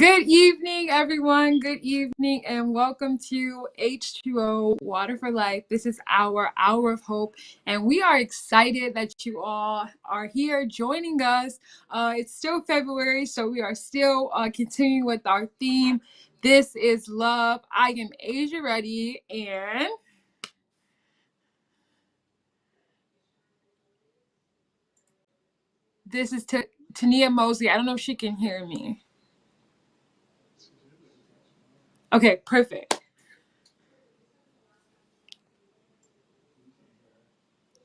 Good evening, everyone. Good evening, and welcome to H2O Water for Life. This is our hour of hope, and we are excited that you all are here joining us. It's still February, so we are still continuing with our theme. This is love. I am Asia Reddy, and this is Tania Mosley. I don't know if she can hear me. Okay, perfect.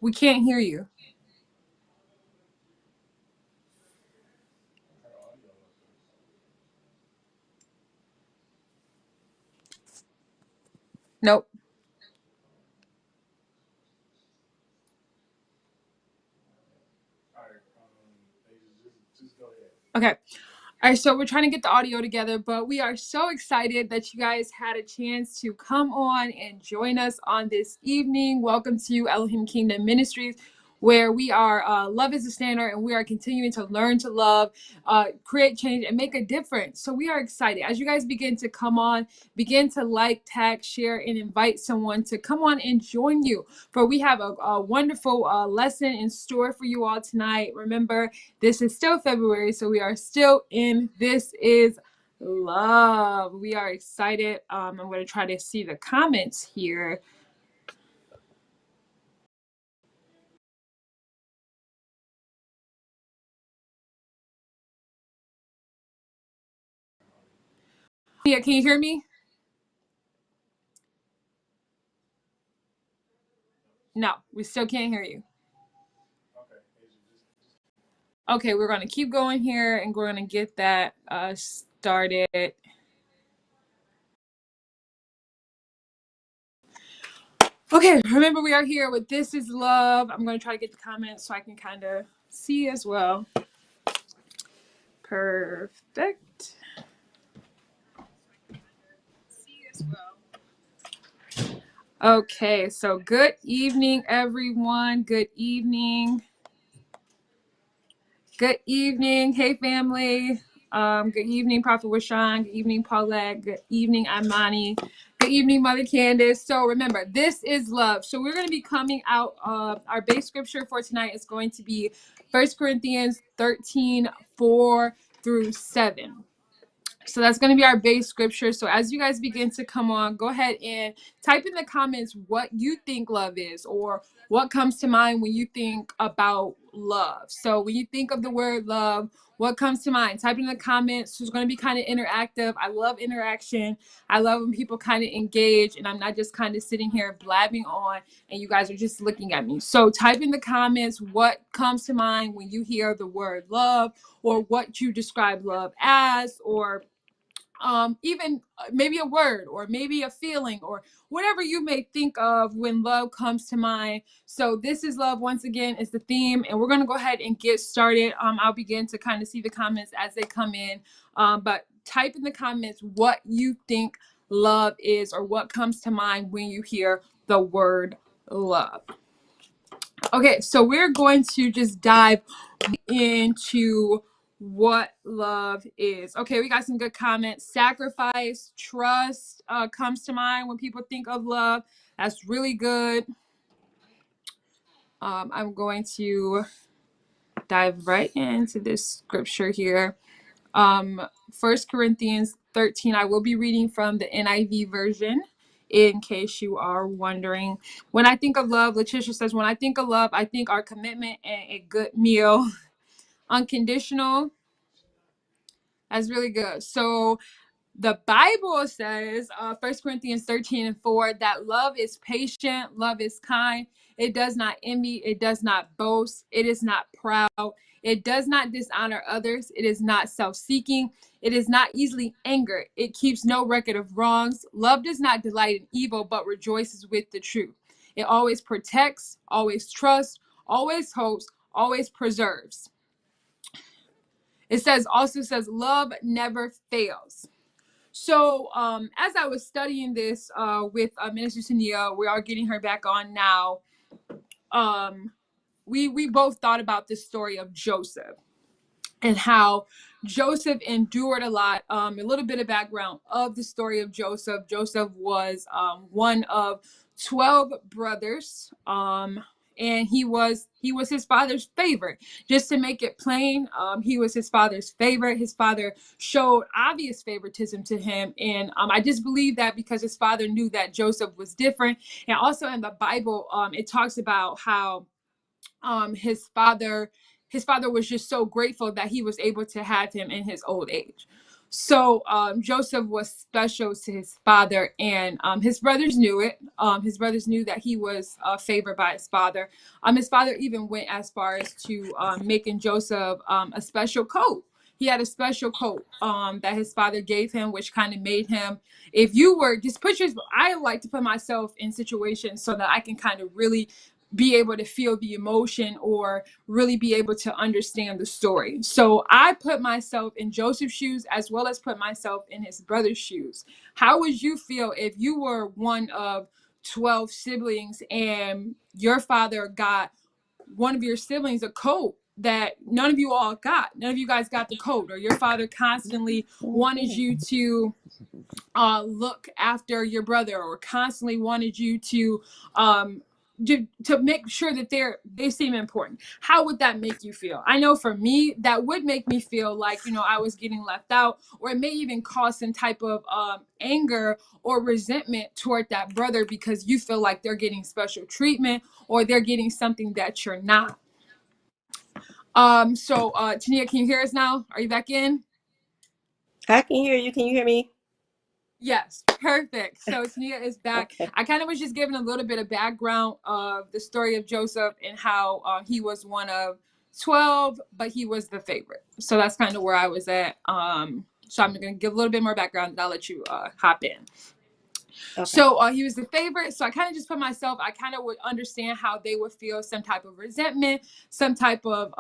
We can't hear you. Nope. Okay. All right, so we're trying to get the audio together, but we are so excited that you guys had a chance to come on and join us on this evening. Welcome to Elohim Kingdom Ministries, where we are love is the standard, and we are continuing to learn to love, create change, and make a difference. So we are excited as you guys begin to come on, begin to like, tag, share, and invite someone to come on and join you. For we have a wonderful lesson in store for you all tonight. Remember, this is still February, so we are still in This Is Love. We are excited. I'm going to try to see the comments here. Yeah, can you hear me? No, we still can't hear you. Okay, we're going to keep going here, and we're going to get that started. Okay, remember we are here with This Is Love. I'm going to try to get the comments so I can kind of see as well. Perfect. Okay, so good evening, everyone. Good evening. Good evening. Hey, family. Good evening, Prophet Washawn. Good evening, Paulette. Good evening, Imani. Good evening, Mother Candace. So remember, this is love. So we're going to be coming out. Our base scripture for tonight is going to be 1 Corinthians 13, 4 through 7. So that's going to be our base scripture. So as you guys begin to come on, go ahead and type in the comments what you think love is, or what comes to mind when you think about love. So when you think of the word love, what comes to mind? Type in the comments. It's going to be kind of interactive. I love interaction. I love when people kind of engage, and I'm not just kind of sitting here blabbing on and you guys are just looking at me. So type in the comments what comes to mind when you hear the word love, or what you describe love as, or even maybe a word, or maybe a feeling, or whatever you may think of when love comes to mind. So this is love, once again, is the theme, and we're going to go ahead and get started. I'll begin to kind of see the comments as they come in, but type in the comments what you think love is, or what comes to mind when you hear the word love. Okay, so we're going to just dive into what love is. Okay, we got some good comments. Sacrifice, trust comes to mind when people think of love. That's really good. I'm going to dive right into this scripture here. 1 Corinthians 13. I will be reading from the NIV version, in case you are wondering. When I think of love, Letitia says, when I think of love, I think our commitment and a good meal. Unconditional. That's really good. So the Bible says, 1 Corinthians 13 and 4, that love is patient, love is kind. It does not envy, it does not boast, it is not proud, it does not dishonor others, it is not self-seeking, it is not easily angered, it keeps no record of wrongs. Love does not delight in evil, but rejoices with the truth. It always protects, always trusts, always hopes, always preserves. It also says, love never fails. So as I was studying this with Minister Tania, we are getting her back on now. We both thought about the story of Joseph. and how Joseph endured a lot. A little bit of background of the story of Joseph. Joseph was one of 12 brothers. And he was his father's favorite. Just to make it plain, he was his father's favorite. His father showed obvious favoritism to him, and I just believe that because his father knew that Joseph was different. And also in the Bible, it talks about how his father was just so grateful that he was able to have him in his old age. So Joseph was special to his father, and his brothers knew it. His brothers knew that he was favored by his father. His father even went as far as to making Joseph a special coat. He had a special coat that his father gave him, which kind of made him, if you were just put your, I like to put myself in situations so that I can kind of really be able to feel the emotion or really be able to understand the story. So I put myself in Joseph's shoes as well as put myself in his brother's shoes. How would you feel if you were one of 12 siblings and your father got one of your siblings a coat that none of you all got? None of you guys got the coat, or your father constantly wanted you to look after your brother, or constantly wanted you um, to make sure that they seem important. How would that make you feel? I know for me, that would make me feel like, I was getting left out, or it may even cause some type of anger or resentment toward that brother because you feel like they're getting special treatment or they're getting something that you're not. So Tania, can you hear us now? Are you back in? I can hear you. Can you hear me? Yes, perfect. So Tania is back. Okay. I kind of was just giving a little bit of background of the story of Joseph and how he was one of 12, but he was the favorite. So that's kind of where I was at. So I'm going to give a little bit more background, and I'll let you hop in. Okay. So he was the favorite. So I kind of just put myself, I kind of would understand how they would feel some type of resentment, some type of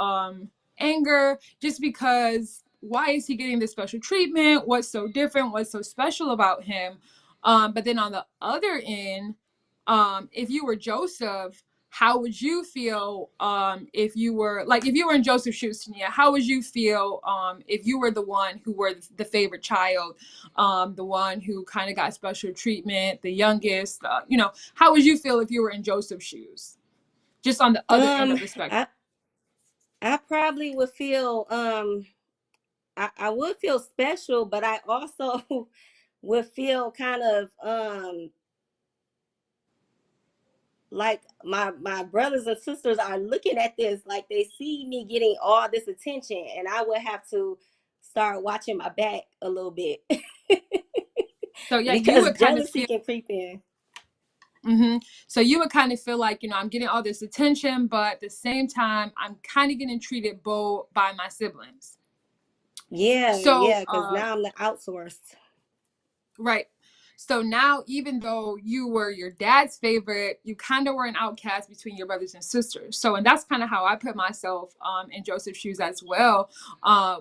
anger, just because why is he getting this special treatment? What's so different? What's so special about him? But then on the other end, if you were Joseph, how would you feel if you were in Joseph's shoes, Tania? How would you feel if you were the one who were the favorite child, the one who kind of got special treatment, the youngest? How would you feel if you were in Joseph's shoes, just on the other end of the spectrum? I probably would feel I would feel special, but I also would feel kind of like my brothers and sisters are looking at this, like they see me getting all this attention, and I would have to start watching my back a little bit. So yeah, you Because would kind of jealousy feel. can creep in. So you would kind of feel like, I'm getting all this attention, but at the same time, I'm kind of getting treated both by my siblings. Yeah, So yeah, because now I'm the outsourced. right. So now, even though you were your dad's favorite, you kind of were an outcast between your brothers and sisters. So, and that's kind of how I put myself in Joseph's shoes as well.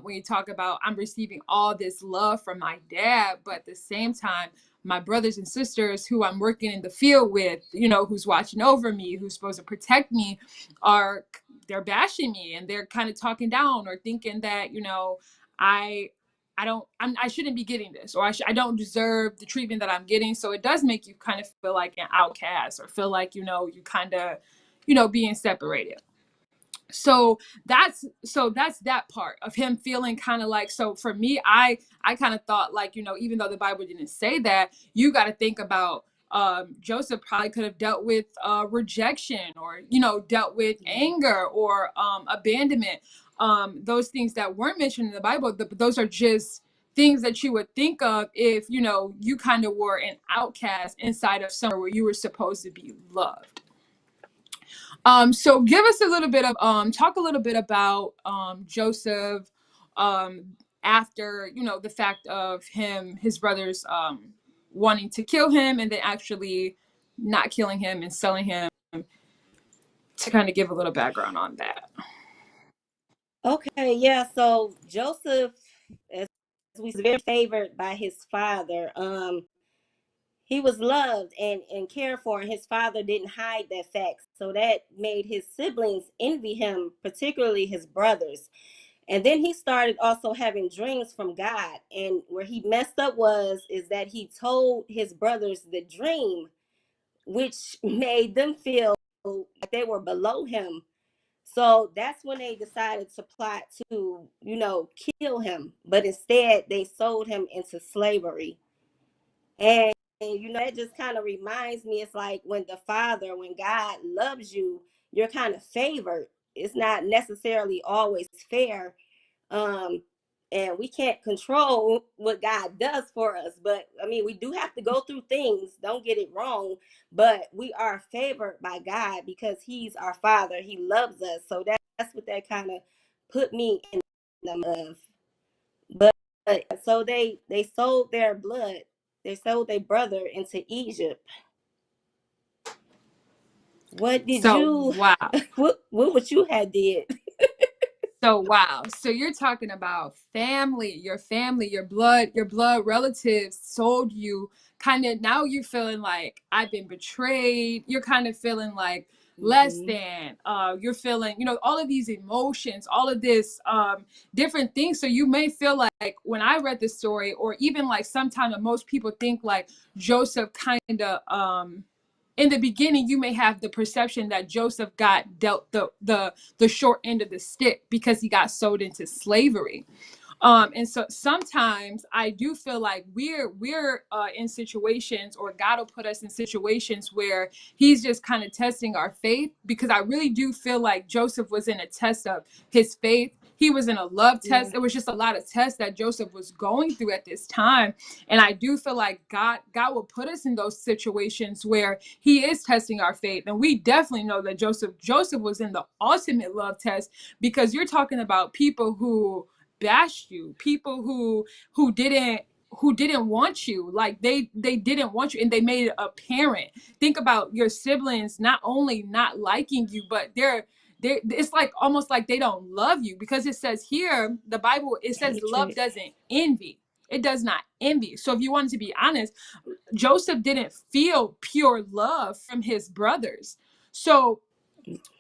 When you talk about I'm receiving all this love from my dad, but at the same time, my brothers and sisters who I'm working in the field with, who's watching over me, who's supposed to protect me, they're bashing me, and they're kind of talking down or thinking that, I I shouldn't be getting this, or I don't deserve the treatment that I'm getting. So it does make you kind of feel like an outcast, or feel like, you kind of, being separated. So that's that part of him feeling kind of like. So for me, I kind of thought like, even though the Bible didn't say that, you got to think about Joseph probably could have dealt with rejection, or dealt with anger, or abandonment. Those things that weren't mentioned in the Bible, those are just things that you would think of if you kind of were an outcast inside of somewhere where you were supposed to be loved. So give us a little bit of talk a little bit about Joseph, after the fact of his brothers wanting to kill him, and then actually not killing him and selling him, to kind of give a little background on that. Okay, yeah. So Joseph, as we very favored by his father. He was loved and cared for, and his father didn't hide that fact. So that made his siblings envy him, particularly his brothers. And then he started also having dreams from God. And where he messed up is that he told his brothers the dream, which made them feel like they were below him. So that's when they decided to plot to, kill him. But instead, they sold him into slavery. And that just kind of reminds me, it's like when when God loves you, you're kind of favored. It's not necessarily always fair. Um, and we can't control what God does for us. But I mean, we do have to go through things, don't get it wrong, but we are favored by God because He's our Father. He loves us. So that's what that kind of put me in the of. But so they sold their blood. They sold their brother into Egypt. What did So you wow. what would you have did? So wow. So you're talking about family, your blood relatives sold you. Kind of now you're feeling like I've been betrayed. You're kind of feeling like less Mm-hmm. than. You're feeling, all of these emotions, all of this different things. So you may feel like when I read this story, or even like sometimes most people think like Joseph kind of in the beginning, you may have the perception that Joseph got dealt the short end of the stick because he got sold into slavery. And so sometimes I do feel like we're in situations, or God will put us in situations where He's just kind of testing our faith, because I really do feel like Joseph was in a test of his faith. He was in a love Yeah. test. It was just a lot of tests that Joseph was going through at this time. And I do feel like God will put us in those situations where He is testing our faith. And we definitely know that Joseph was in the ultimate love test, because you're talking about people who bashed you, people who didn't want you, like they didn't want you, and they made it apparent. Think about your siblings not only not liking you, but they're it's like almost like they don't love you, because it says here, the Bible, it says love Hatred. doesn't envy. It does not envy. So if you wanted to be honest, Joseph didn't feel pure love from his brothers. So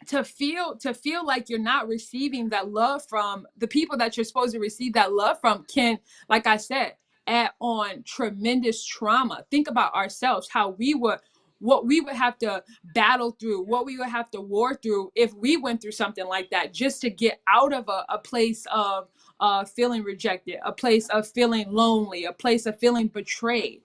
to feel like you're not receiving that love from the people that you're supposed to receive that love from can, like I said, add on tremendous trauma. Think about ourselves, how we would what we would have to battle through, what we would have to war through if we went through something like that, just to get out of a place of feeling rejected, a place of feeling lonely, a place of feeling betrayed.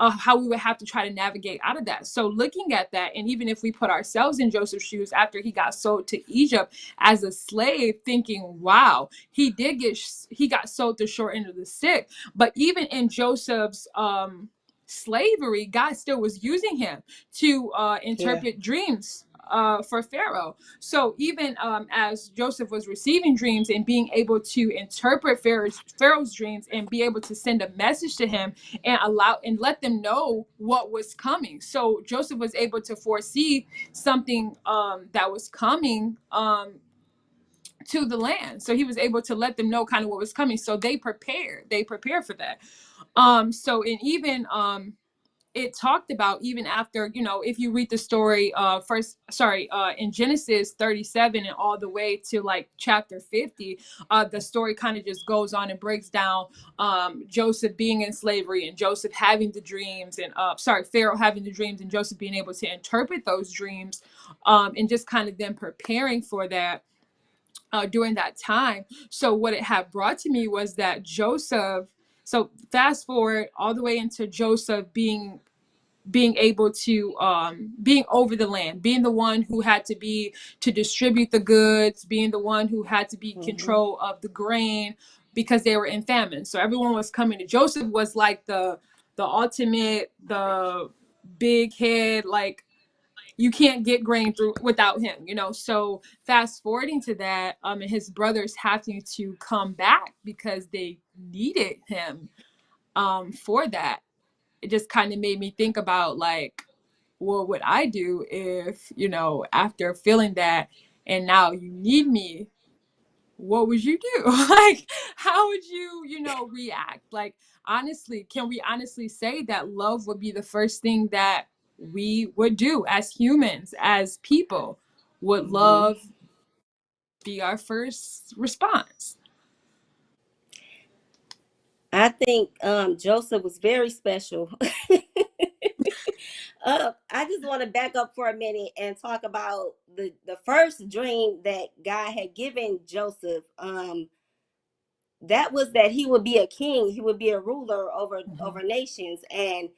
How we would have to try to navigate out of that. So looking at that, and even if we put ourselves in Joseph's shoes after he got sold to Egypt as a slave, thinking, wow, he got sold the short end of the stick. But even in Joseph's slavery, God still was using him to Yeah. interpret dreams for Pharaoh. So even as Joseph was receiving dreams and being able to interpret Pharaoh's dreams and be able to send a message to him and allow and let them know what was coming. So Joseph was able to foresee something that was coming to the land. So he was able to let them know kind of what was coming. So they prepared for that. So and even it talked about, even after, if you read the story in Genesis 37 and all the way to like chapter 50, the story kind of just goes on and breaks down Joseph being in slavery, and Joseph having the dreams, and Pharaoh having the dreams, and Joseph being able to interpret those dreams, and just kind of them preparing for that during that time. So what it had brought to me was that Joseph, so fast forward all the way into Joseph being able to being over the land, being the one who had to distribute the goods, being the one who had to be Mm-hmm. control of the grain, because they were in famine. So everyone was coming to Joseph, was like the ultimate, the big head, like you can't get grain through without him. So fast forwarding to that, and his brothers having to come back because they needed him for that. It just kind of made me think about, like, what would I do if, after feeling that, and now you need me, what would you do? Like, how would you, react? Like, honestly, can we honestly say that love would be the first thing that we would do as humans, as people? Would Mm-hmm. love be our first response? I think Joseph was very special. I just want to back up for a minute and talk about the first dream that God had given Joseph. That was that he would be a king, he would be a ruler over nations, and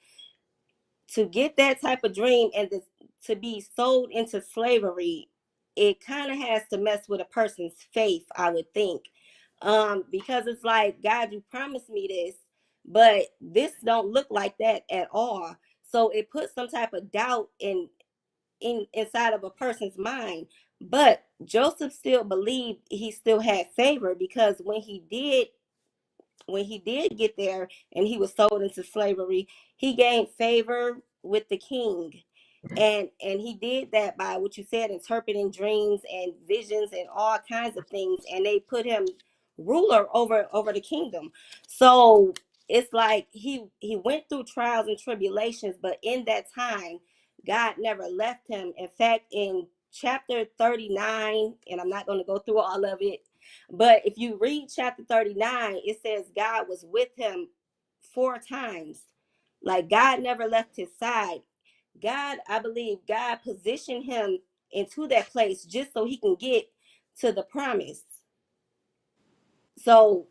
to get that type of dream and to be sold into slavery, it kind of has to mess with a person's faith, I would think. Because it's like, God, you promised me this, but this don't look like that at all. So it puts some type of doubt inside of a person's mind. But Joseph still believed he still had favor, because when he did get there and he was sold into slavery, he gained favor with the king. And he did that by what you said, interpreting dreams and visions and all kinds of things, and they put him ruler over the kingdom. So it's like he went through trials and tribulations, but in that time God never left him. In fact, in chapter 39, and I'm not going to go through all of it, but if you read chapter 39, it says God was with him 4 times. Like, God never left his side. God, I believe God positioned him into that place just so he can get to the promise. So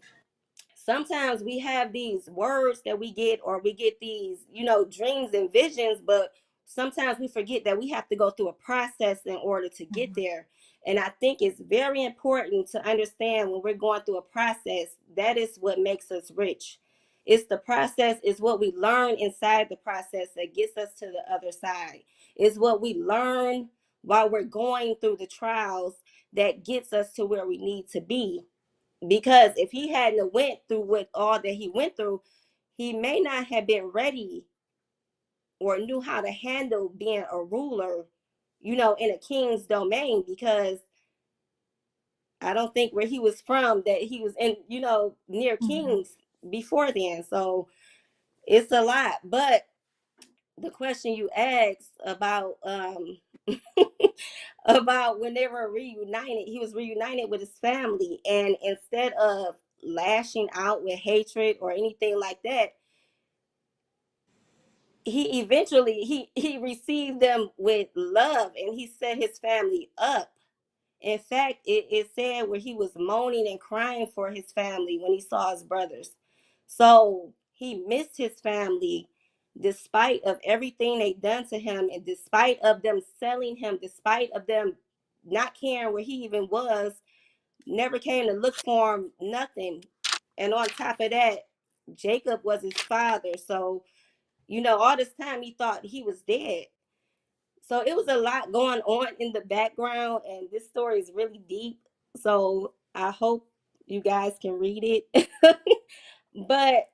sometimes we have these words that we get, or we get these, dreams and visions, but sometimes we forget that we have to go through a process in order to get there. And I think it's very important to understand, when we're going through a process, that is what makes us rich. It's the process, is what we learn inside the process that gets us to the other side. It's what we learn while we're going through the trials that gets us to where we need to be. Because if he hadn't went through with all that he went through, he may not have been ready or knew how to handle being a ruler, in a king's domain. Because I don't think where he was from that he was in, near Mm-hmm. kings before then. So it's a lot. But the question you asked about about when they were reunited, he was reunited with his family, and instead of lashing out with hatred or anything like that, he eventually he received them with love, and he set his family up. In fact, it said where he was moaning and crying for his family when he saw his brothers. So he missed his family, despite of everything they done to him, and despite of them selling him, despite of them not caring where he even was, never came to look for him, nothing. And on top of that, Jacob was his father. So, all this time he thought he was dead. So it was a lot going on in the background, and this story is really deep. So I hope you guys can read it. But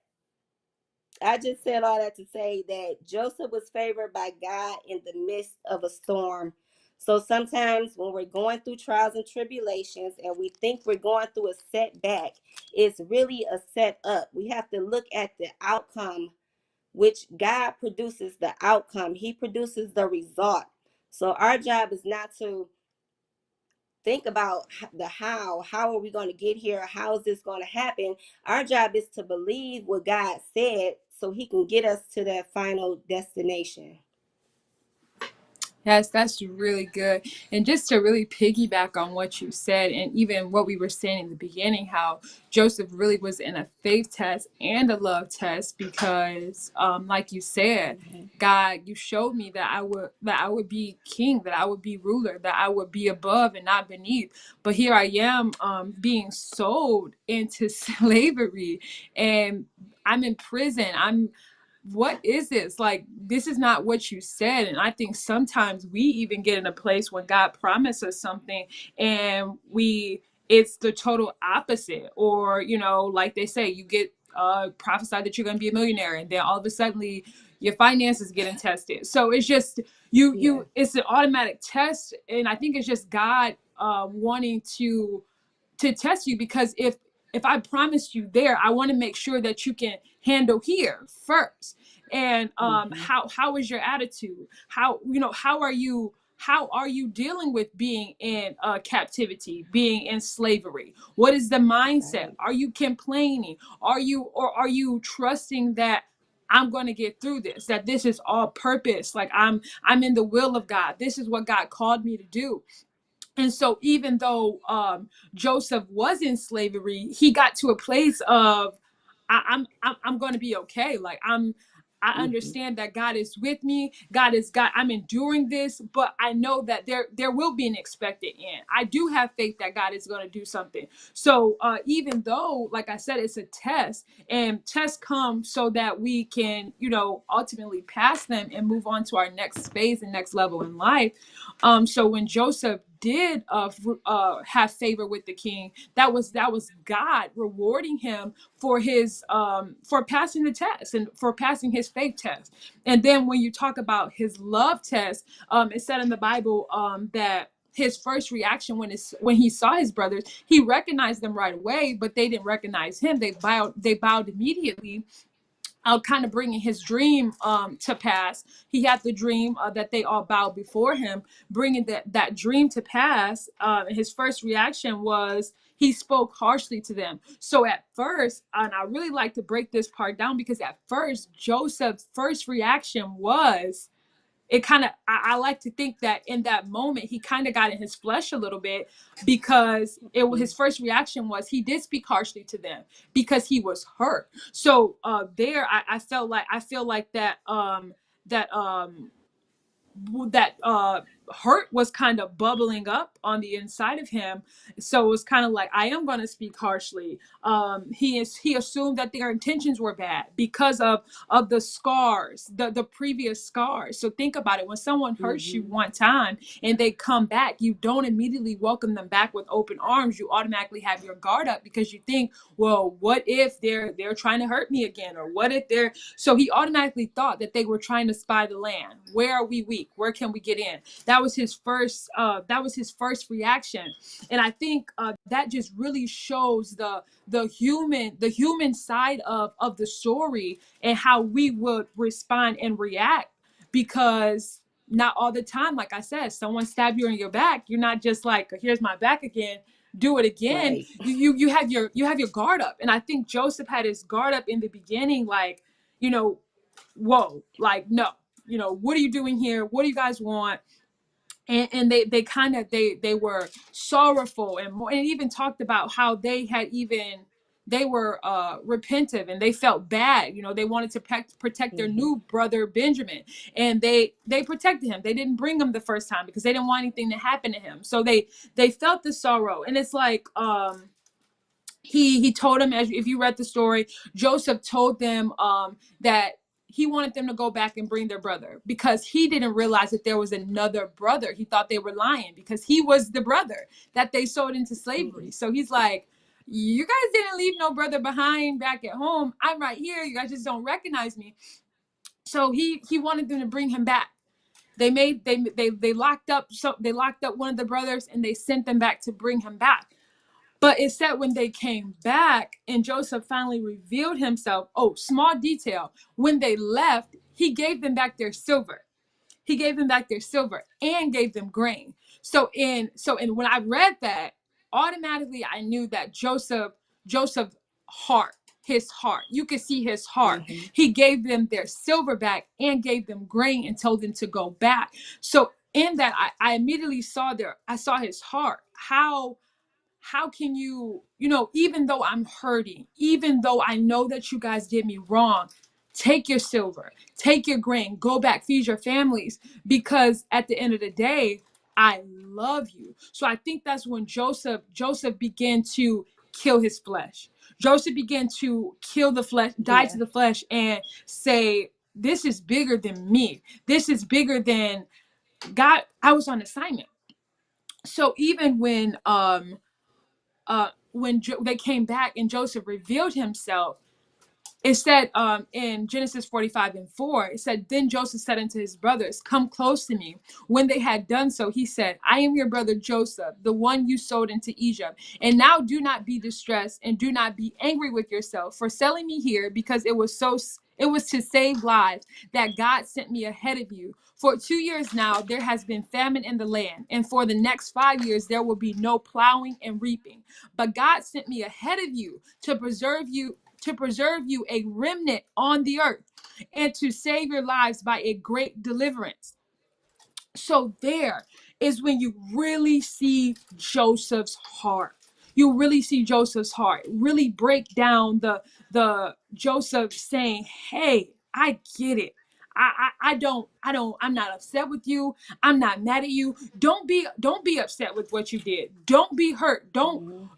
I just said all that to say that Joseph was favored by God in the midst of a storm. So sometimes when we're going through trials and tribulations and we think we're going through a setback, it's really a setup. We have to look at the outcome, which God produces the outcome. He produces the result. So our job is not to think about the how are we going to get here, how is this going to happen. Our job is to believe what God said so he can get us to that final destination. Yes, that's really good. And just to really piggyback on what you said, and even what we were saying in the beginning, how Joseph really was in a faith test and a love test, because, like you said, Mhm. God, you showed me that I would be king, that I would be ruler, that I would be above and not beneath. But here I am, being sold into slavery, and I'm in prison. What is this? Like, this is not what you said. And I think sometimes we even get in a place when God promises us something, and it's the total opposite. Or, like they say, you get prophesied that you're going to be a millionaire, and then all of a sudden your finances getting tested. So it's just Yeah. it's an automatic test. And I think it's just God wanting to test you, because if I promised you there, I want to make sure that you can handle here first. And Hmm. how is your attitude? How are you? how are you dealing with being in captivity, being in slavery? What is the mindset? Right. Are you complaining? Are you trusting that I'm going to get through this, that this is all purpose, like I'm in the will of God, this is what God called me to do? And so even though Joseph was in slavery, he got to a place of I'm going to be okay. Like I Mm-hmm. understand that God is with me. God. I'm enduring this, but I know that there will be an expected end. I do have faith that God is going to do something. So even though, like I said, it's a test, and tests come so that we can, ultimately pass them and move on to our next phase and next level in life. So when Joseph did have favor with the king, that was God rewarding him for his for passing the test and for passing his faith test. And then when you talk about his love test, it said in the Bible that his first reaction when he saw his brothers, he recognized them right away, but they didn't recognize him. They bowed immediately, kind of bringing his dream to pass. He had the dream that they all bowed before him, bringing that dream to pass. His first reaction was he spoke harshly to them. So at first, and I really like to break this part down, because at first Joseph's first reaction was, it kind of, I like to think that in that moment he kind of got in his flesh a little bit, because his first reaction was he did speak harshly to them because he was hurt. So there I feel like that hurt was kind of bubbling up on the inside of him. So it was kind of like, I am going to speak harshly. He assumed that their intentions were bad because of the scars, the previous scars. So think about it: when someone hurts you Mm-hmm. one time and they come back, you don't immediately welcome them back with open arms. You automatically have your guard up, because you think, well, what if they're trying to hurt me again, or what if they're... So he automatically thought that they were trying to spy the land. Where are we weak? Where can we get in? That was his first. That was his first reaction, and I think that just really shows the human side of the story, and how we would respond and react. Because not all the time, like I said, someone stab you in your back, you're not just like, here's my back again, do it again. Right. You have your guard up. And I think Joseph had his guard up in the beginning, like, you know whoa, like, no, what are you doing here? What do you guys want? And they kind of, they were sorrowful, and more, and even talked about how they were repentive, and they felt bad. They wanted to protect their Mm-hmm. new brother Benjamin, and they protected him. They didn't bring him the first time because they didn't want anything to happen to him. So they felt the sorrow. And it's like, he told them, as if you read the story, Joseph told them that he wanted them to go back and bring their brother, because he didn't realize that there was another brother. He thought they were lying, because he was the brother that they sold into Mm-hmm. slavery. So he's like, you guys didn't leave no brother behind back at home. I'm right here. You guys just don't recognize me. So he wanted them to bring him back. They locked up, they locked up one of the brothers, and they sent them back to bring him back. But it said when they came back and Joseph finally revealed himself, oh, small detail, when they left, he gave them back their silver. He gave them back their silver and gave them grain. So when I read that, automatically I knew that Joseph's heart, his heart, you could see his heart. Mm-hmm. He gave them their silver back and gave them grain and told them to go back. So in that, I immediately I saw his heart. How can even though I'm hurting, even though I know that you guys did me wrong, take your silver, take your grain, go back, feed your families, because at the end of the day, I love you. So I think that's when Joseph began to kill his flesh. Joseph began to kill the flesh, die to Yeah. the flesh, and say, this is bigger than me. This is bigger than God. I was on assignment. So even when they came back and Joseph revealed himself, it said in Genesis 45:4, it said, then Joseph said unto his brothers, come close to me. When they had done so, he said, I am your brother Joseph, the one you sold into Egypt. And now do not be distressed and do not be angry with yourself for selling me here, because It was to save lives that God sent me ahead of you. For 2 years now, there has been famine in the land, and for the next 5 years, there will be no plowing and reaping. But God sent me ahead of you to preserve you a remnant on the earth, and to save your lives by a great deliverance. So there is when you really see Joseph's heart. You really see Joseph's heart. Really break down the Joseph saying, "Hey, I get it. I'm not upset with you. I'm not mad at you. Don't be upset with what you did. Don't be hurt. Don't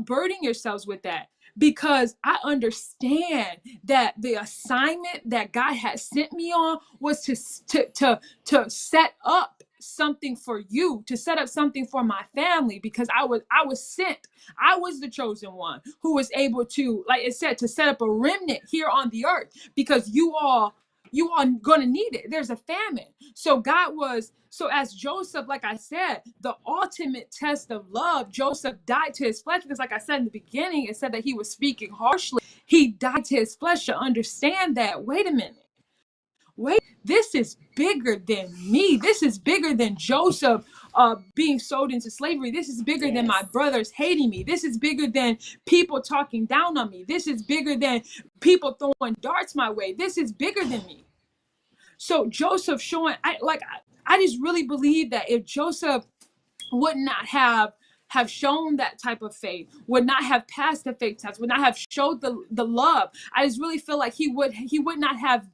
burden yourselves with that, because I understand that the assignment that God has sent me on was to set up something for you, to set up something for my family, because I was sent. I was the chosen one who was able to, like it said, to set up a remnant here on the earth, because you are going to need it. There's a famine. So as Joseph, like I said, the ultimate test of love, Joseph died to his flesh, because like I said in the beginning, it said that he was speaking harshly. He died to his flesh to understand that, wait a minute. Wait, this is bigger than me. This is bigger than Joseph being sold into slavery. This is bigger than my brothers hating me. This is bigger than people talking down on me. This is bigger than people throwing darts my way. This is bigger than me. So Joseph showing, I just really believe that if Joseph would not have shown that type of faith, would not have passed the faith test, would not have showed the love, I just really feel like he would not have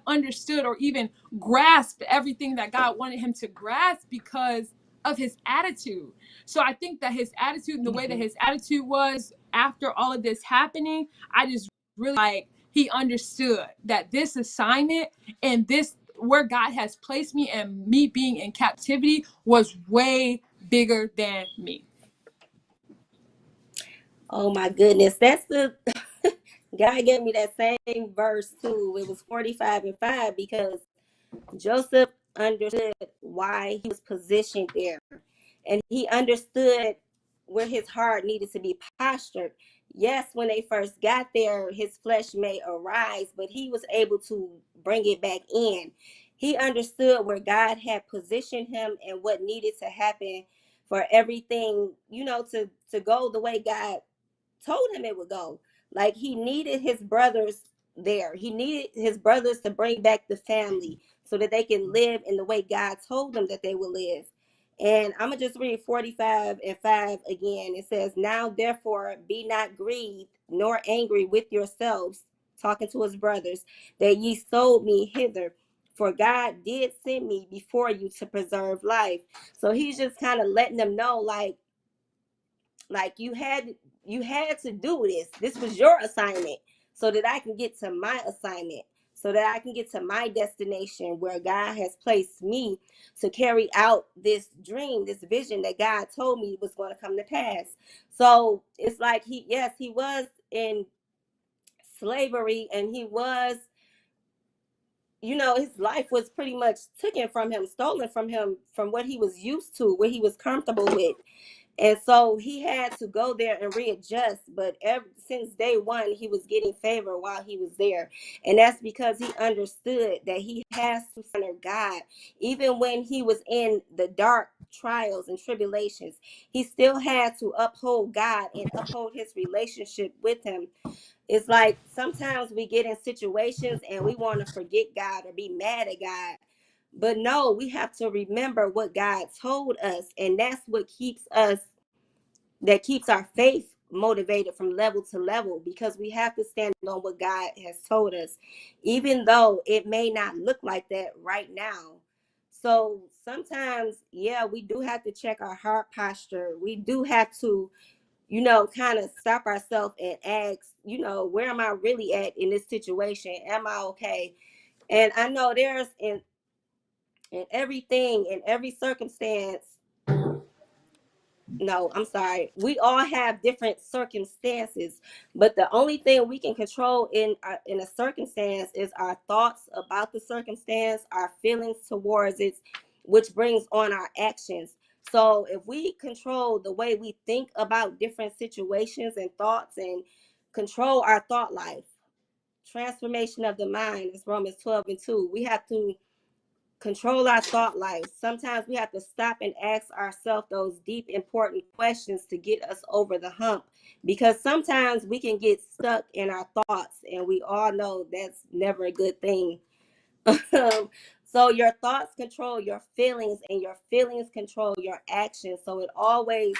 understood or even grasped everything that God wanted him to grasp, because of his attitude. So I think that his attitude, and the way that his attitude was after all of this happening, I just really like he understood that this assignment and this where God has placed me and me being in captivity was way bigger than me. Oh my goodness. That's the God gave me that same verse too. It was 45:5, because Joseph understood why he was positioned there. And he understood where his heart needed to be postured. Yes, when they first got there, his flesh may arise, but he was able to bring it back in. He understood where God had positioned him and what needed to happen for everything, to go the way God told him it would go. Like, he needed his brothers there. He needed his brothers to bring back the family so that they can live in the way God told them that they would live. And I'm going to just read 45:5 again. It says, "Now therefore be not grieved nor angry with yourselves," talking to his brothers, "that ye sold me hither. For God did send me before you to preserve life." So he's just kind of letting them know, like you had to do this. This was your assignment, so that I can get to my assignment, so that I can get to my destination where God has placed me to carry out this dream, this vision that God told me was going to come to pass. So it's like he was in slavery, and he was, his life was pretty much taken from him, stolen from him, from what he was used to, what he was comfortable with. And so he had to go there and readjust. But since day one, he was getting favor while he was there. And that's because he understood that he has to honor God. Even when he was in the dark trials and tribulations, he still had to uphold God and uphold his relationship with him. It's like sometimes we get in situations and we want to forget God or be mad at God. But no, we have to remember what God told us. And that's what keeps our faith motivated from level to level, because we have to stand on what God has told us, even though it may not look like that right now. So sometimes, yeah, we do have to check our heart posture. We do have to, kind of stop ourselves and ask, where am I really at in this situation? Am I okay? And I know there's in everything, in every circumstance. No, I'm sorry. We all have different circumstances, but the only thing we can control in a circumstance is our thoughts about the circumstance, our feelings towards it, which brings on our actions. So if we control the way we think about different situations and thoughts, and control our thought life, transformation of the mind. It's Romans 12:2. We have to control our thought life. Sometimes we have to stop and ask ourselves those deep, important questions to get us over the hump. Because sometimes we can get stuck in our thoughts, and we all know that's never a good thing. So your thoughts control your feelings, and your feelings control your actions. So it always,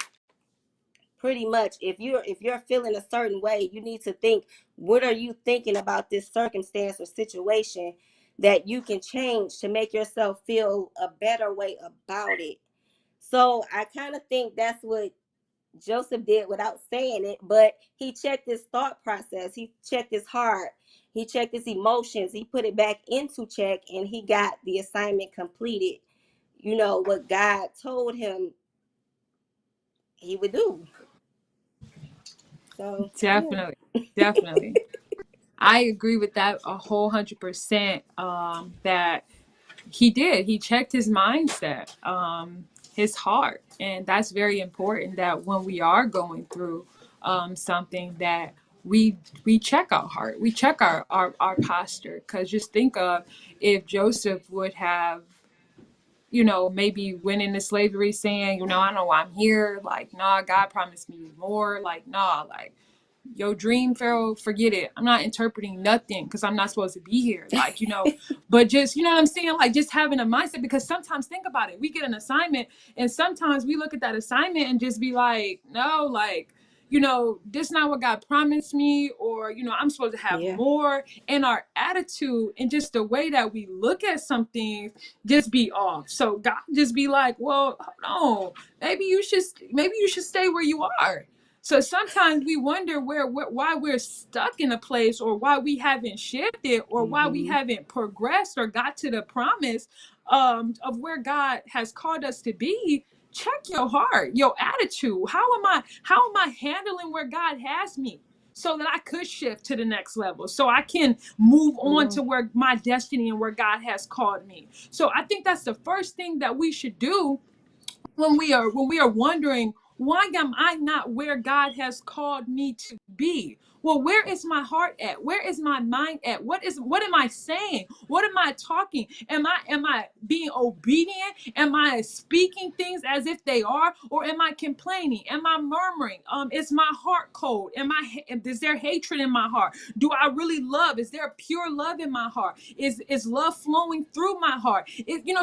pretty much, if you're feeling a certain way, you need to think, what are you thinking about this circumstance or situation that you can change to make yourself feel a better way about it. So I kind of think that's what Joseph did without saying it, but he checked his thought process, he checked his heart, he checked his emotions, he put it back into check, and he got the assignment completed. What God told him he would do. So yeah. Definitely. Definitely. I agree with that a whole 100%. That he did. He checked his mindset, his heart, and that's very important. That when we are going through something, that we check our heart, we check our posture. Because just think of if Joseph would have, maybe went into slavery saying, I know why I'm here. Like, nah, God promised me more. Like, nah, like, your dream, Pharaoh, forget it. I'm not interpreting nothing because I'm not supposed to be here. Like, but just, you know what I'm saying? Like, just having a mindset, because sometimes, think about it, we get an assignment and sometimes we look at that assignment and just be like, no, like, this not what God promised me, or, I'm supposed to have Yeah. more. And our attitude and just the way that we look at some things just be off. So God just be like, well, hold on, maybe you should stay where you are. So sometimes we wonder why we're stuck in a place, or why we haven't shifted, or why we Mm-hmm. haven't progressed or got to the promise of where God has called us to be. Check your heart, your attitude. How am I handling where God has me, so that I could shift to the next level, so I can move Come on on. to where my destiny and where God has called me. So I think that's the first thing that we should do when we are wondering, why am I not where God has called me to be? Well, where is my heart at? Where is my mind at? What am I saying? What am I talking? Am I being obedient? Am I speaking things as if they are, or am I complaining? Am I murmuring? Is my heart cold? Is there hatred in my heart? Do I really love? Is there pure love in my heart? Is love flowing through my heart?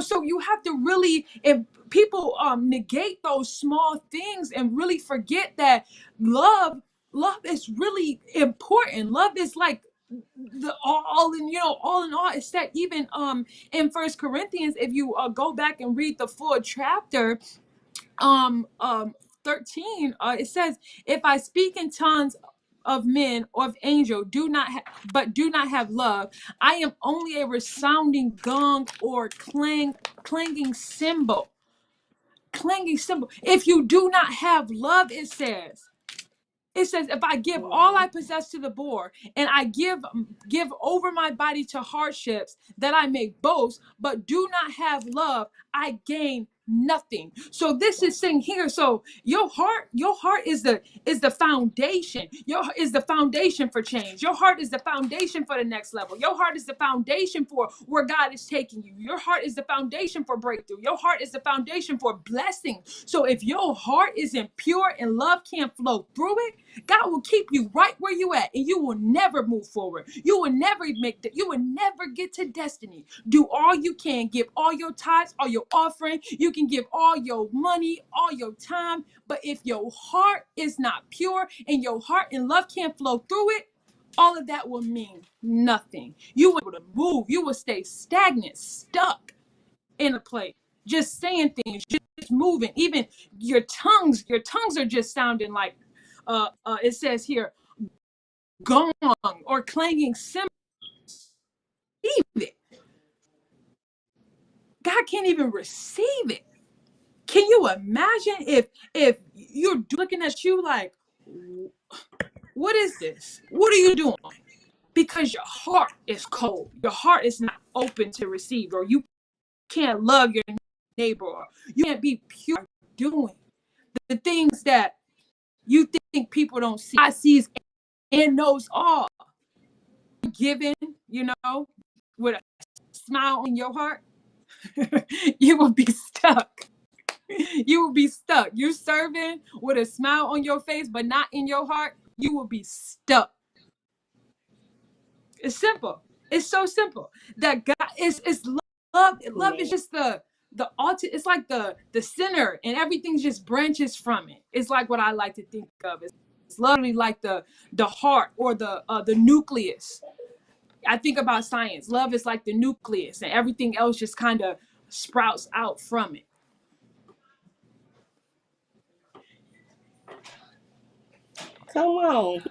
So you have to really, if people negate those small things and really forget that love is really important. Love is like the all in all. It's that even in First Corinthians, if you go back and read the full chapter, um um 13, it says, if I speak in tongues of men or of angel, but do not have love, I am only a resounding gong or clanging cymbal. If you do not have love, it says, if I give all I Mm-hmm. possess to the poor, and I give over my body to hardships, that I may boast, but do not have love, I gain nothing. So this is saying here, so your heart is the foundation. Is the foundation for change. Your heart is the foundation for the next level. Your heart is the foundation for where God is taking you. Your heart is the foundation for breakthrough. Your heart is the foundation for blessing. So if your heart isn't pure and love can't flow through it, God will keep you right where you at, and you will never move forward. You will never you will never get to destiny. Do all you can, give all your tithes, all your offering. You can give all your money, all your time, but if your heart is not pure and your heart and love can't flow through it, all of that will mean nothing. You will be able to move. You will stay stagnant, stuck in a place, just saying things, just moving. Even your tongues are just sounding like, it says here, gong or clanging cymbal. God can't even receive it. Can you imagine if you're looking at you like, what is this? What are you doing? Because your heart is cold. Your heart is not open to receive, or you can't love your neighbor, or you can't be pure doing the things that you think people don't see. God sees and knows all. giving, you know, with a smile on your heart, you will be stuck. You will be stuck. You serving with a smile on your face, but not in your heart, you will be stuck. It's simple. It's so simple. That God is love. Love is Man. just the ultimate. It's like the center, and everything just branches from it. It's like what I like to think of. It's literally like the heart or the nucleus. I think about science. Love is like the nucleus, and everything else just kind of sprouts out from it. Come on.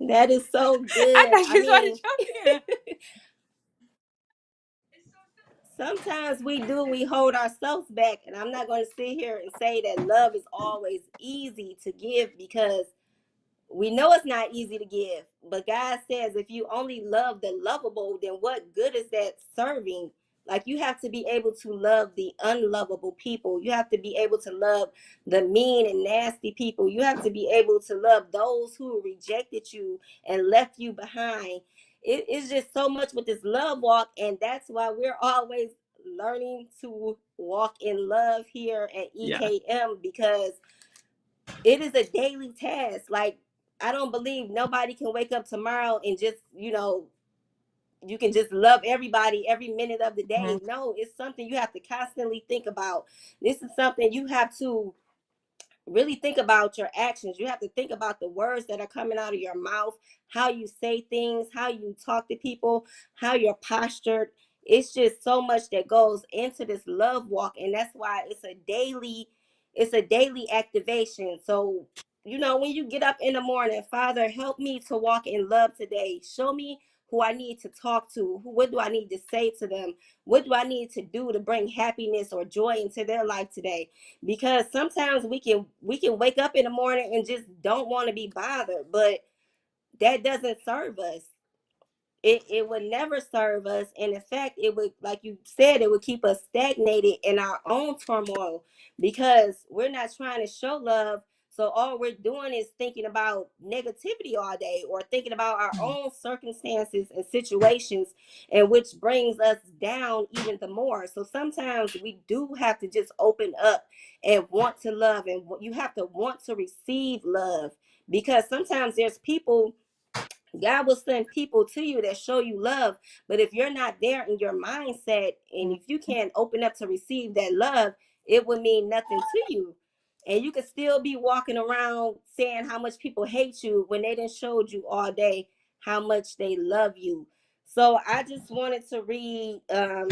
That is so I good. thought I you started mean, jumping. sometimes we hold ourselves back, and I'm not going to sit here and say that love is always easy to give, because we know it's not easy to give. But God says if you only love the lovable, then what good is that serving? Like, you have to be able to love the unlovable people. You have to be able to love the mean and nasty people. You have to be able to love those who rejected you and left you behind. It's just so much with this love walk, and that's why we're always learning to walk in love here at Yeah. EKM, because it is a daily task. Like, I don't believe nobody can wake up tomorrow and just, you can just love everybody every minute of the day. Mhm. No, it's something you have to constantly think about. This is something you have to really think about your actions. You have to think about the words that are coming out of your mouth, how you say things, how you talk to people, how you're postured. It's just so much that goes into this love walk, and that's why it's a daily activation. So, when you get up in the morning, Father, help me to walk in love today. Show me who I need to talk to. What do I need to say to them? What do I need to do to bring happiness or joy into their life today? Because sometimes we can wake up in the morning and just don't want to be bothered, but that doesn't serve us. It would never serve us, and in fact, it would, like you said, it would keep us stagnated in our own turmoil, because we're not trying to show love. So all we're doing is thinking about negativity all day, or thinking about our own circumstances and situations, and which brings us down even the more. So sometimes we do have to just open up and want to love, and you have to want to receive love, because sometimes there's people, God will send people to you that show you love. But if you're not there in your mindset, and if you can't open up to receive that love, it would mean nothing to you. And you could still be walking around saying how much people hate you when they didn't showed you all day how much they love you. So I just wanted to read 1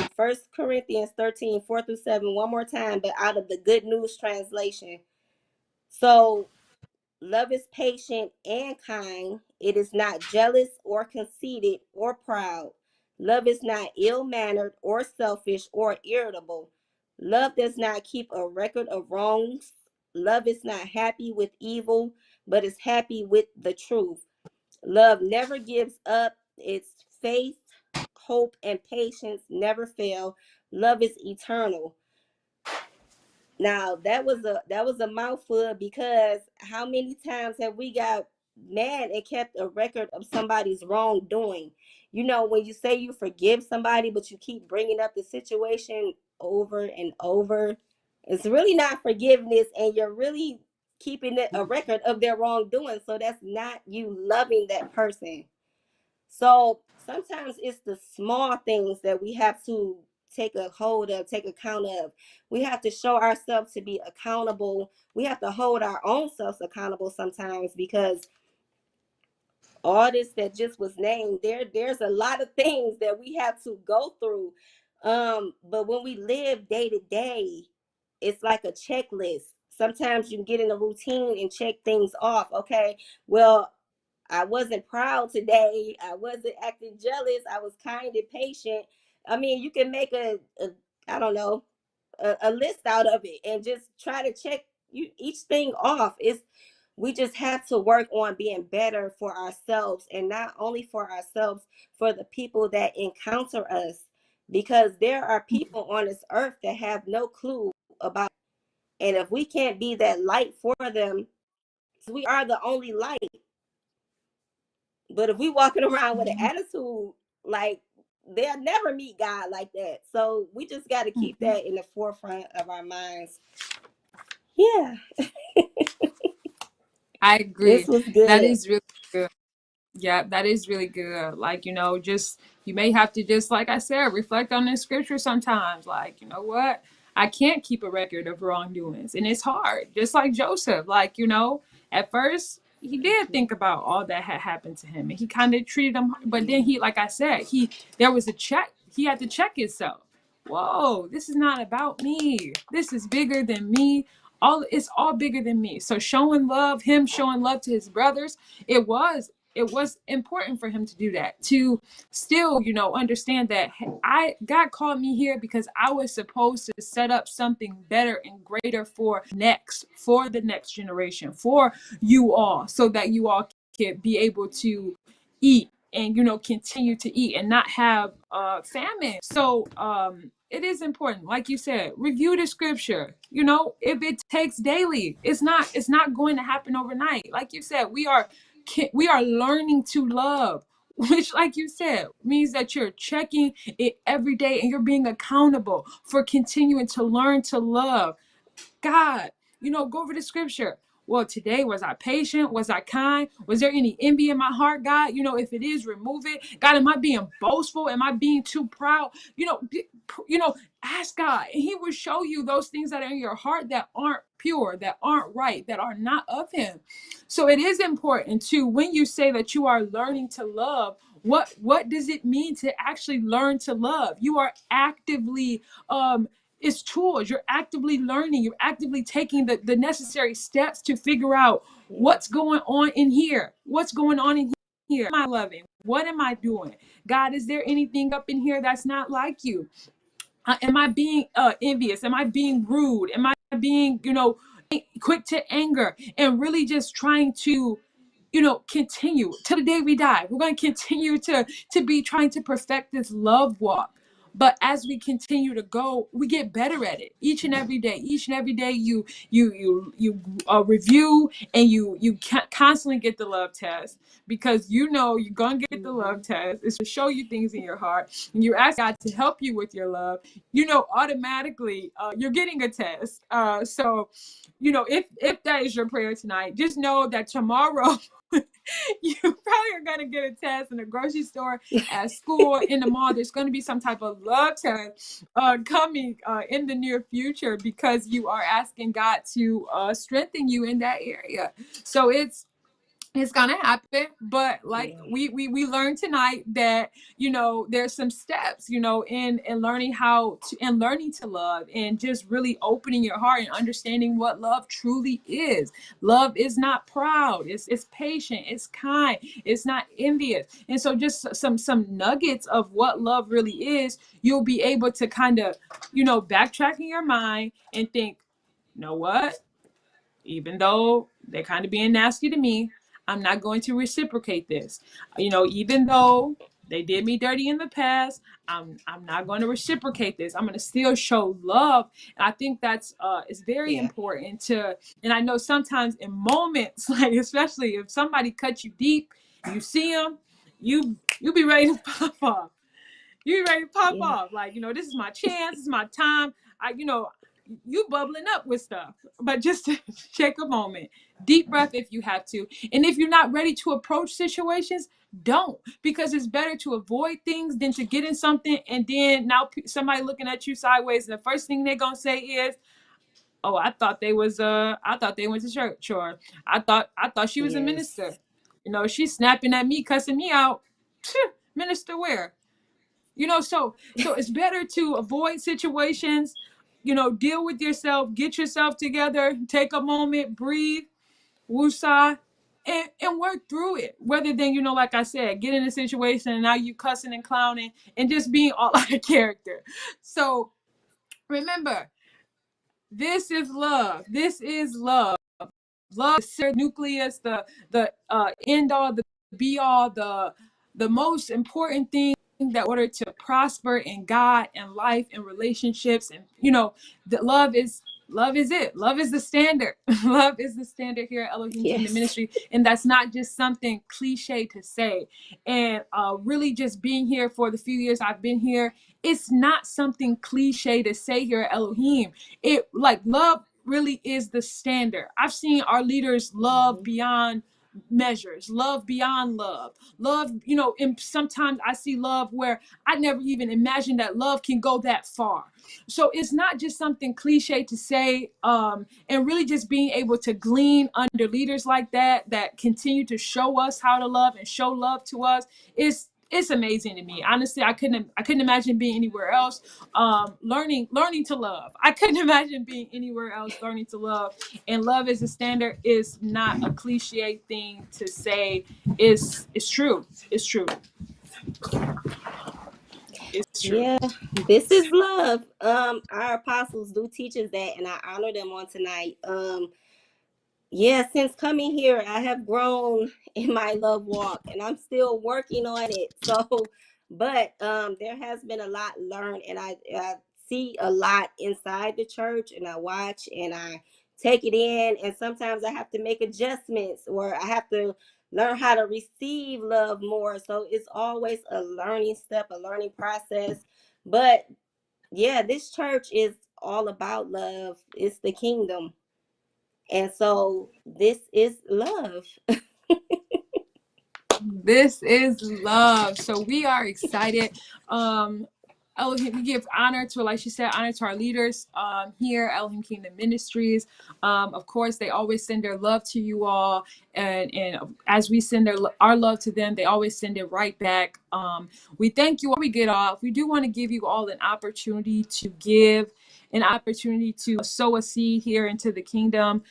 Corinthians 13:4-7 one more time, but out of the Good News translation. So, love is patient and kind. It is not jealous or conceited or proud. Love is not ill mannered or selfish or irritable. Love does not keep a record of wrongs. Love is not happy with evil, but is happy with the truth. Love never gives up. Its faith, hope, and patience never fail. Love is eternal. Now, that was a mouthful, because how many times have we got mad and kept a record of somebody's wrongdoing? When you say you forgive somebody, but you keep bringing up the situation over and over, it's really not forgiveness, and you're really keeping a record of their wrongdoing. So that's not you loving that person. So sometimes it's the small things that we have to take a hold of, take account of. We have to show ourselves to be accountable. We have to hold our own selves accountable sometimes, because all this that just was named, there's a lot of things that we have to go through. But when we live day to day, it's like a checklist. Sometimes you can get in a routine and check things off. Okay, well, I wasn't proud today. I wasn't acting jealous. I was kind and patient. I mean, you can make a I don't know, a list out of it and just try to check each thing off. We just have to work on being better for ourselves, and not only for ourselves, for the people that encounter us, because there are people on this earth that have no clue about, and if we can't be that light for them, we are the only light. But if we walking around with an attitude, like, they'll never meet God like that. So we just got to keep Mhm. that in the forefront of our minds. Yeah, I this agree. was That good. is really good. Yeah, that is really good. Like, just you may have to just, like I said, reflect on the scripture sometimes. Like, you know what? I can't keep a record of wrongdoings. And it's hard. Just like Joseph. Like, at first he did think about all that had happened to him. And he kind of treated him, but then he, like I said, there was a check. He had to check himself. Whoa, this is not about me. This is bigger than me. It's all bigger than me. So him showing love to his brothers, it was important for him to do that, to still understand that, hey, God called me here because I was supposed to set up something better and greater for the next generation, for you all, so that you all can be able to eat and continue to eat and not have famine. So it is important, like you said, review the scripture. If it takes daily, it's not going to happen overnight. Like you said, we are learning to love, which, like you said, means that you're checking it every day and you're being accountable for continuing to learn to love. God, go over the scripture. Well, today, was I patient? Was I kind? Was there any envy in my heart, God? If it is, remove it. God, am I being boastful? Am I being too proud? You know, ask God, and He will show you those things that are in your heart that aren't pure, that aren't right, that are not of Him. So it is important to, when you say that you are learning to love, what does it mean to actually learn to love? You are actively it's tools. You're actively learning. You're actively taking the necessary steps to figure out Yeah. what's going on in here. What's going on in here? What am I loving? What am I doing? God, is there anything up in here that's not like you? Am I being envious? Am I being rude? Am I being, quick to anger? And really just trying to, continue till the day we die. We're going to continue to be trying to perfect this love walk. But as we continue to go, we get better at it each and every day. Each and every day, you review, and you constantly get the love test, because you're gonna get the Mm-hmm. love test. It's to show you things in your heart, and you ask God to help you with your love. Automatically, you're getting a test. So, if that is your prayer tonight, just know that tomorrow you probably are going to get a test in the grocery store, at school, in the mall. There's going to be some type of love test coming in the near future, because you are asking God to strengthen you in that area. So it's gonna happen, but like Yeah. we learned tonight that there's some steps in learning how to, and learning to love, and just really opening your heart and understanding what love truly is. Love is not proud. It's patient. It's kind. It's not envious. And so, just some nuggets of what love really is, you'll be able to kind of backtrack in your mind and think, you know what, even though they're kind of being nasty to me, I'm not going to reciprocate this. Even though they did me dirty in the past, I'm not going to reciprocate this. I'm going to still show love. And I think that's it's very Yeah. important to. And I know sometimes in moments, like especially if somebody cuts you deep, you see them, you be ready to pop off. You ready to pop Yeah. off. Like, this is my chance, this is my time. You bubbling up with stuff. But just to take a moment, deep breath if you have to. And if you're not ready to approach situations, don't. Because it's better to avoid things than to get in something and then now somebody looking at you sideways, and the first thing they're gonna say is, "Oh, I thought they went to church," or I thought she was a Yes. minister. She's snapping at me, cussing me out. Minister where? So it's better to avoid situations, deal with yourself, get yourself together, take a moment, breathe, woosah, and work through it. Rather than, like I said, get in a situation and now you cussing and clowning and just being all out of character. So remember, this is love. This is love. Love is the nucleus, the end all, the be all, the most important thing, that in order to prosper in God and life and relationships, and that love is it. Love is the standard. Love is the standard here at Elohim Kingdom Yes. Ministry. And that's not just something cliche to say. And really just being here for the few years I've been here, it's not something cliche to say here at Elohim. It like love really is the standard. I've seen our leaders love beyond measures, love beyond love, and sometimes I see love where I never even imagined that love can go that far. So it's not just something cliche to say, and really just being able to glean under leaders like that continue to show us how to love and show love to us is it's amazing to me. Honestly, I couldn't imagine being anywhere else. Learning to love. I couldn't imagine being anywhere else learning to love. And love is a standard is not a cliche thing to say. It's true. It's true. It's true. Yeah, this is love. Our apostles do teach us that, and I honor them on tonight. Yeah, since coming here, I have grown in my love walk, and I'm still working on it. So, but there has been a lot learned, and I see a lot inside the church, and I watch and I take it in, and sometimes I have to make adjustments, or I have to learn how to receive love more. So it's always a learning step, a learning process. But yeah, this church is all about love. It's the kingdom. And so this is love. This is love. So we are excited. Elohim, we give honor to, like she said, honor to our leaders here, Elohim Kingdom Ministries. Of course, they always send their love to you all, and as we send our love to them, they always send it right back. We thank you. Before we get off, we do want to give you all an opportunity to give, an opportunity to sow a seed here into the kingdom.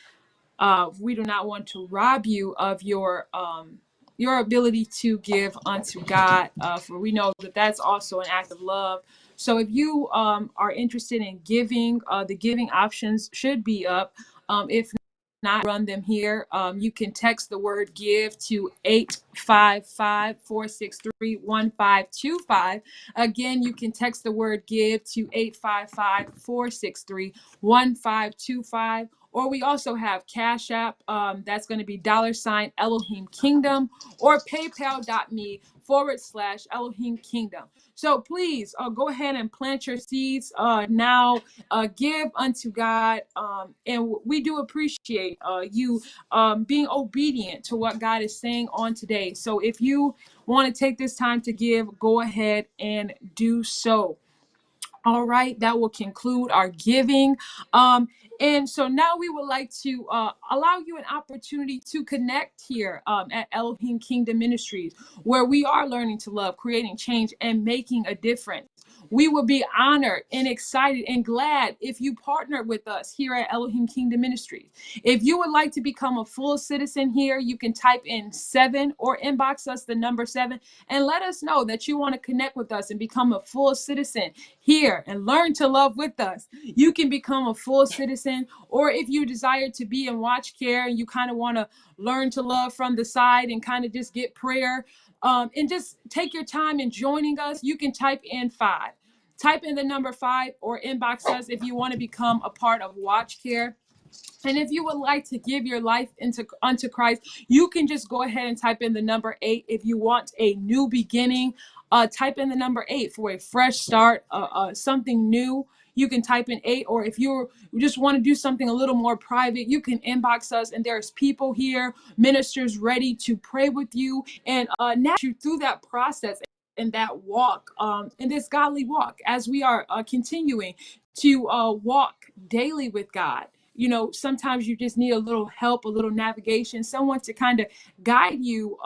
We do not want to rob you of your ability to give unto God, for we know that that's also an act of love. So if you are interested in giving, the giving options should be up. If not, run them here. You can text the word give to 855-463-1525. Again, you can text the word give to 855-463-1525. Or we also have Cash App. That's going to be $Elohim Kingdom, or paypal.me/Elohim Kingdom. So please go ahead and plant your seeds now. Give unto God. And we do appreciate you being obedient to what God is saying on today. So if you want to take this time to give, go ahead and do so. All right, that will conclude our giving. And so now we would like to allow you an opportunity to connect here at Elohim Kingdom Ministries, where we are learning to love, creating change, and making a difference. We will be honored and excited and glad if you partner with us here at Elohim Kingdom Ministries. If you would like to become a full citizen here, you can type in 7 or inbox us the number 7 and let us know that you want to connect with us and become a full citizen here and learn to love with us. You can become a full citizen, or if you desire to be in watch care and you kind of want to learn to love from the side and kind of just get prayer, and just take your time in joining us, you can type in 5. Type in the number 5 or inbox us if you want to become a part of watch care. And if you would like to give your life unto Christ, you can just go ahead and type in the number 8. If you want a new beginning, type in the number 8 for a fresh start, something new. You can type in 8, or if you just want to do something a little more private, you can inbox us. And there's people here, ministers ready to pray with you and navigate you through that process and that walk, in this godly walk, as we are continuing to walk daily with God. Sometimes you just need a little help, a little navigation, someone to kind of guide you.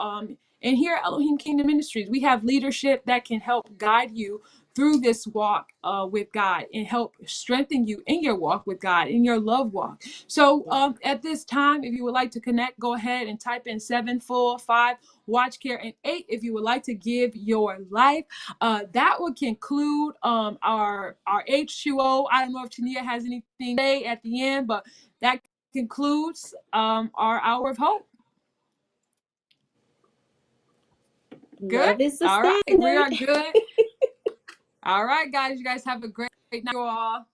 And here at Elohim Kingdom Ministries, we have leadership that can help guide you through this walk with God and help strengthen you in your walk with God, in your love walk. So at this time, if you would like to connect, go ahead and type in 7, full, 5, watch care, and 8 if you would like to give your life. That would conclude our H2O. I don't know if Tania has anything to say at the end, but that concludes our hour of hope. Good. Love is the All right, we standard. are good. All right, guys. You guys have a great night, all.